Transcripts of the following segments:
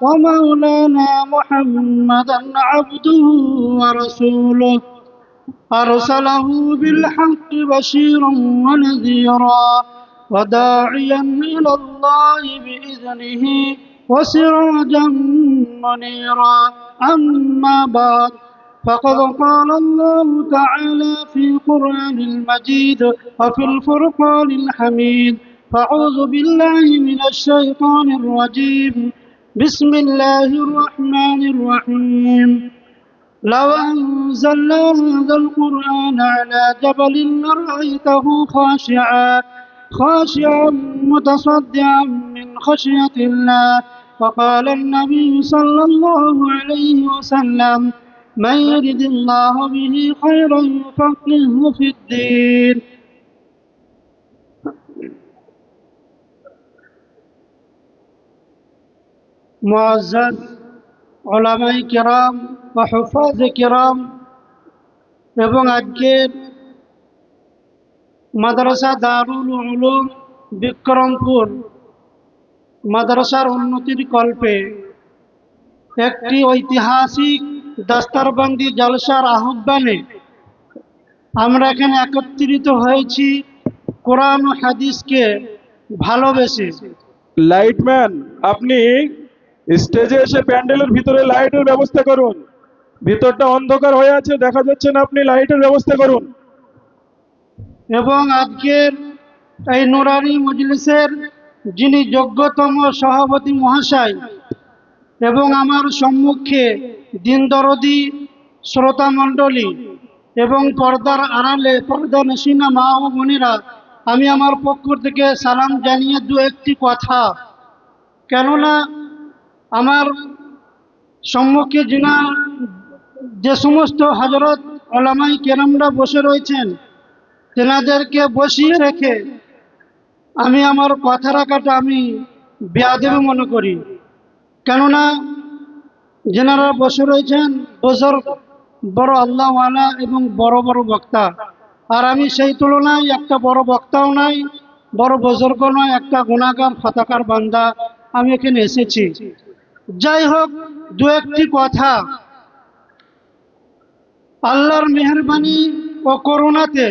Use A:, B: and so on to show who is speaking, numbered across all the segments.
A: ومولانا محمدا عبده ورسوله أرسله بالحق بشيرا ونذيرا وداعيا إلى الله بإذنه وسراجا منيرا. أما بعد، فقد قال الله تعالى في القرآن المجيد وفي الفرقان الحميد: فأعوذ بالله من الشيطان الرجيم. بسم الله الرحمن الرحيم. لو أنزلنا هذا القرآن على جبل لرأيته خاشعا متصدعا من خشية الله. وقال النبي صلى الله عليه وسلم: من يرد الله به خيرا يفقهه في الدين. মুআজ্জাজ উলামায়ে কিরাম ও হুফাজে কিরাম এবং আজকের মাদ্রাসা দারুল উলুম বিক্রমপুর মাদ্রাসার উন্নতির কল্পে একটি ঐতিহাসিক দস্তরবন্দি জলসার আহ্বানে আমরা এখানে একত্রিত হয়েছি কোরআন ও হাদিসকে ভালোবেসে।
B: লাইটম্যান, আপনি স্টেজে এসে প্যান্ডেলের ভিতরে লাইটের ব্যবস্থা করুন। ভিতরটা অন্ধকার হয়ে আছে, দেখা যাচ্ছে না, আপনি লাইটের ব্যবস্থা করুন।
A: এবং আজকের এই নুরানি মজলিসের যিনি যোগ্যতম সভাপতি মহাশয় এবং আমার সম্মুখে দিনদরদি শ্রোতা মণ্ডলী এবং পর্দার আড়ালে পর্দা নশিনা মা ও বোনেরা, আমি আমার পক্ষ থেকে সালাম জানিয়ে দু একটি কথা, কেননা আমার সম্মুখে যে সমস্ত হযরত উলামায়ে কেরামরা বসে রয়েছেন, তেনাদেরকে বসিয়ে রেখে আমি আমার কথা রাখাটা আমি বেয়াদবি মনে করি। কেননা যেনারা বসে রয়েছেন বুজুর্গ, বড় আল্লাহওয়ালা এবং বড় বড় বক্তা, আর আমি সেই তুলনায় একটা বড় বক্তাও নাই, বড় বুজুর্গ নয়, একটা গুনাহগার ফাতাকার বান্দা। আমি এখানে এসেছি, যাই হোক, দু একটি কথা। আল্লাহর মেহেরবানি ও করুণাতে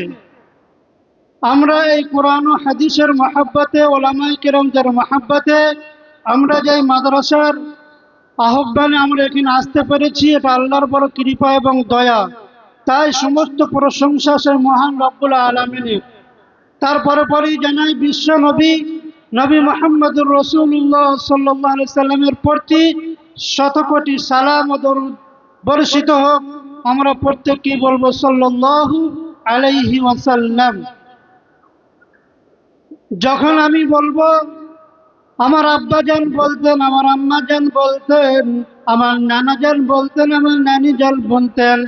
A: আমরা এই কোরআন ও হাদিসের মহব্বতে, ওলামায়ে কেরামদের মহব্বতে, আমরা যে মাদ্রাসার আহ্বানে আমরা এখানে আসতে পেরেছি, এটা আল্লাহর বড় কৃপা এবং দয়া। তাই সমস্ত প্রশংসা সেই মহান রব্বুল আলামিনের। তারপরে পরেই জানাই বিশ্ব নবী মুহাম্মদুর রাসূলুল্লাহ সাল্লাল্লাহু আলাইহি সাল্লামের প্রতি শতকোটি সালাম ও দরুদ বর্ষিত হোক। আমরা প্রত্যেককেই বলবো সাল্লাল্লাহু আলাইহি ওয়াসাল্লাম। যখন আমি বলবো, আমার আব্বাজান বলতেন, আমার আম্মাজান বলতেন, আমার নানাজান বলতেন, আমার নানিজান বলতেন,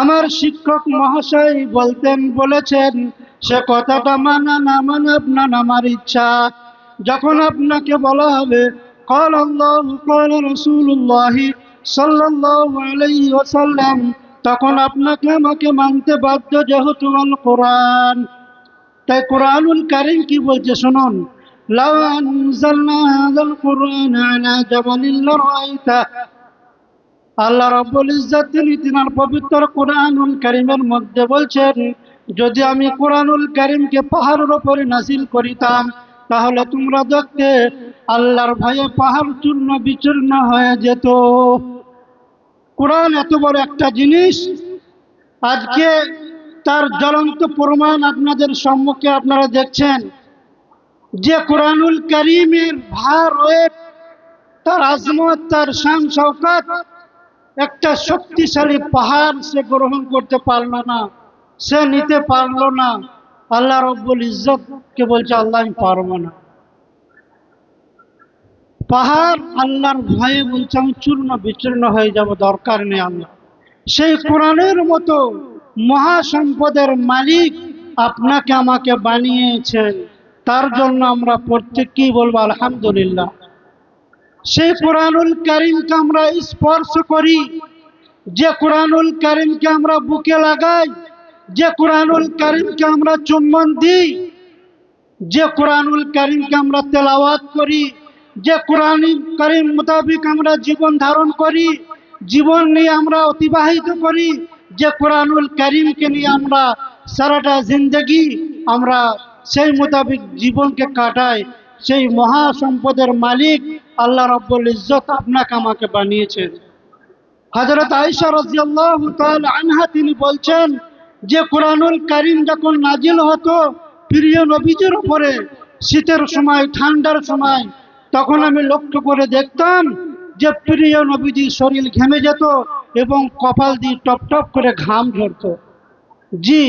A: আমার শিক্ষক মহাশয় বলেছেন, সে কথাটা মানা না মানা আপনার আমার ইচ্ছা। যখন আপনাকে বলা হবে ক্বাল আল্লাহু ক্বাল রাসূলুল্লাহ সাল্লাল্লাহু আলাইহি ওয়াসাল্লাম, তখন আপনাকে আমাকে মানতে বাধ্য, যেহেতু আল কোরআন। তাই কোরআনুল কারীম কি বলছে শুনুন: লাউ আনজালনা হাযাল কুরআন আলা জাবালিন লারাআইতা। আল্লাহ রাব্বুল ইজ্জত তিনি তিনার পবিত্র কোরআনুল কারীমের মধ্যে বলছেন, যদি আমি কোরআনুল কারীমকে পাহাড়ের উপরে নাযিল করিতাম, তাহলে তোমরা দেখতে আল্লাহর ভয়ে পাহাড় চূর্ণ বিচূর্ণ হয়ে যেত। কোরআন এত বড় একটা জিনিস, আজকে তার জ্বলন্ত প্রমাণ আপনাদের সম্মুখে আপনারা দেখছেন, যে কোরআনুল কারীমের ভার, তার আজমত, তার শান শওকত, একটা শক্তিশালী পাহাড় সে গ্রহণ করতে পারল না, সে নিতে পারল না। আল্লাহ রব্বুল ইজ্জত কে বলছে, আল্লাহ আমি পারবো না। পাহাড় আল্লাহর ভয়ে বলছে, আমি চূর্ণ বিচূর্ণ হয়ে যাব, দরকার নেই আল্লাহ। সেই কোরআনের মতো মহাসম্পদের মালিক আপনাকে আমাকে বানিয়েছেন, তার জন্য আমরা প্রত্যেককেই বলবো আলহামদুলিল্লাহ। সেই কোরআনুল কারীমকে আমরা স্পর্শ করি, যে কোরআনুল কারীমকে আমরা বুকে লাগাই, যে কোরআনুল কারীমকে আমরা চুম্বন দিই, যে কোরআনুল কারীমকে আমরা তেলাওয়াত করি, যে কোরআন কারীম মোতাবেক আমরা জীবন ধারণ করি, জীবন নিয়ে আমরা অতিবাহিত করি, যে কোরআনুল কারীমকে নিয়ে আমরা সারাটা জিন্দগি আমরা সেই মোতাবেক জীবনকে কাটাই, সেই মহা সম্পদের মালিক আল্লাহ রাব্বুল ইজ্জত আপনাকে আমাকে বানিয়েছেন। হযরত আয়েশা রাদিয়াল্লাহু তাআলা আনহা তিনি বলছেন যে কোরআনুল কারীম যখন নাজিল হতো প্রিয় নবীজির উপরে শীতের সময়, ঠান্ডার সময়, তখন আমি লক্ষ্য করে দেখতাম যে প্রিয় নবীজি শরীর ঘেমে যেত এবং কপাল দিয়ে টপ টপ করে ঘাম ঝরতো। জি,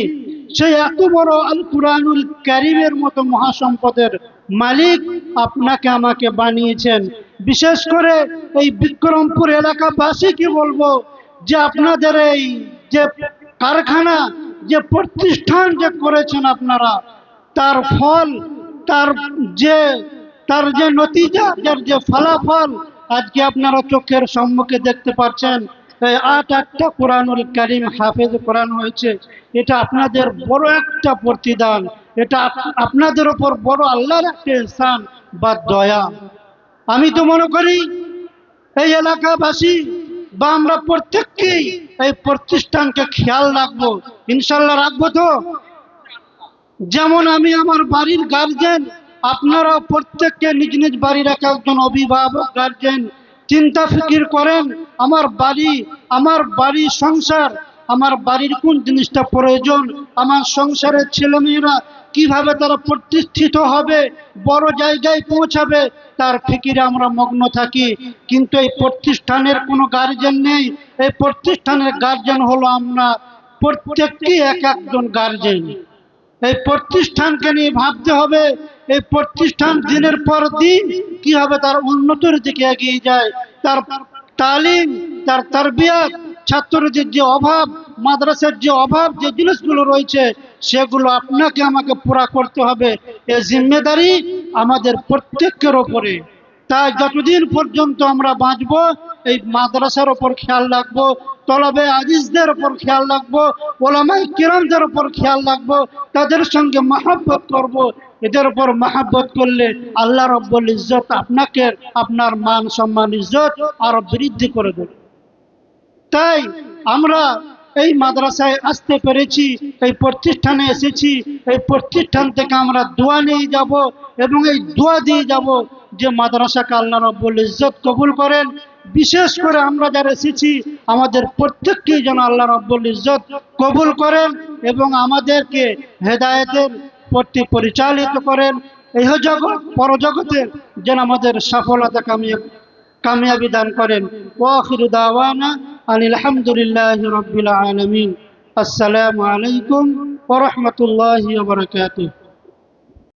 A: সেই এত বড় আল কুরআনুল কারীমের মতো মহাসম্পদের মালিক আপনাকে আমাকে বানিয়েছেন। বিশেষ করে এই বিক্রমপুর এলাকাবাসীকে বলবো যে আপনাদের এই যে কারখানা, যে প্রতিষ্ঠান যে করেছেন আপনারা, তার ফল, তার যে তার যে নতিজা, যার যে ফলাফল আজকে আপনারা চোখের সম্মুখে দেখতে পাচ্ছেন। এই ৮টা কোরআনুল কারীম হাফেজ কোরআন হয়েছে, এটা আপনাদের বড় একটা প্রতিদান, এটা আপনাদের উপর বড় আল্লাহর একটা ইহসান বা দয়া। আমি তো মনে করি এই এলাকাবাসী বা আমরা প্রত্যেককেই এই প্রতিষ্ঠানকে খেয়াল রাখবো, ইনশাল্লাহ রাখবো তো। যেমন আমি আমার বাড়ির গার্জেন, আপনারা প্রত্যেককে নিজ নিজ বাড়ির এক একজন অভিভাবক গার্জেন চিন্তা ফিকির করেন আমার বাড়ি সংসার, আমার বাড়ির কোন জিনিসটা প্রয়োজন, আমার সংসারের ছেলেমেয়েরা কিভাবে তারা প্রতিষ্ঠিত হবে, বড় জায়গায় পৌঁছাবে, তার ফিকিরে আমরা মগ্ন থাকি। কিন্তু এই প্রতিষ্ঠানের কোনো গার্জেন নেই। এই প্রতিষ্ঠানের গার্জেন হলো আমরা প্রত্যেককেই এক একজন গার্জেন। এই প্রতিষ্ঠানকে নিয়ে ভাবতে হবে, এই প্রতিষ্ঠান দিনের পর দিন কিভাবে তার উন্নতির দিকে এগিয়ে যায়, তার তালিম, তার তারবিয়াত, ছাত্রদের যে অভাব, মাদ্রাসার যে অভাব, যে জিনিসগুলো রয়েছে সেগুলো আপনাকে আমাকে পুরা করতে হবে। এই জিম্মেদারি আমাদের প্রত্যেকের ওপরে। তাই যতদিন পর্যন্ত আমরা বাঁচবো এই মাদ্রাসার ওপর খেয়াল রাখবো, তলবে আজিজদের ওপর খেয়াল রাখবো, ওলামায়ে কিরামদের ওপর খেয়াল রাখবো, তাদের সঙ্গে মহব্বত করব। এদের উপর মহব্বত করলে আল্লাহ রাব্বুল ইজ্জত আপনাকে, আপনার মান সম্মান ইজ্জত আরো বৃদ্ধি করে দেবে। তাই আমরা এই মাদ্রাসায় আসতে পেরেছি, এই প্রতিষ্ঠানে এসেছি, এই প্রতিষ্ঠান থেকে আমরা দোয়া নিয়ে যাব এবং এই দোয়া দিয়ে যাব যে মাদ্রাসাকে আল্লাহ রাব্বুল ইজ্জত কবুল করেন। বিশেষ করে আমরা যারা এসেছি আমাদের প্রত্যেককেই যেন আল্লাহ রাব্বুল ইজ্জত কবুল করেন এবং আমাদেরকে হেদায়েতের প্রতি পরিচালিত করেন। এই জগৎ পরজগতের যেন আমাদের সফলতা কামিয়াবি দান করেন। ওয়া আখিরু দাওয়ানা আনিল হামদুলিল্লাহি রাব্বিল আলামিন। আসসালামু আলাইকুম ওয়া রাহমাতুল্লাহি ওয়া বারাকাতুহু।